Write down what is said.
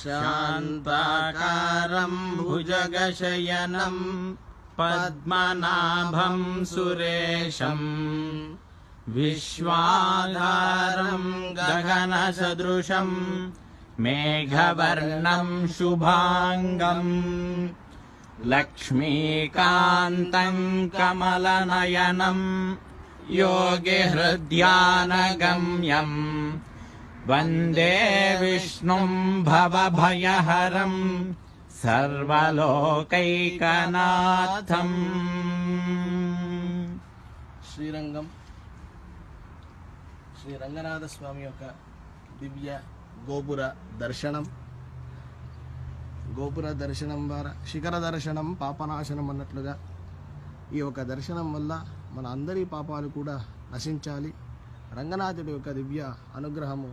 శాంతాకారం భుజగశయనం పద్మనాభం సురేశం విశ్వాధారం గగనసదృశం మేఘవర్ణం శుభాంగం లక్ష్మీకాంతం కమలనయనం యోగిహృద్యానగమ్యం వందే విష్ణుం భవభయహరం సర్వలోకైకనాథం. శ్రీరంగం శ్రీ రంగనాథ స్వామి యొక్క దివ్య గోపుర దర్శనం ద్వారా శిఖర దర్శనం పాపనాశనం అన్నట్లుగా ఈ యొక్క దర్శనం వల్ల మన అందరి పాపాలు కూడా నశించాలి. రంగనాథుడి యొక్క దివ్య అనుగ్రహము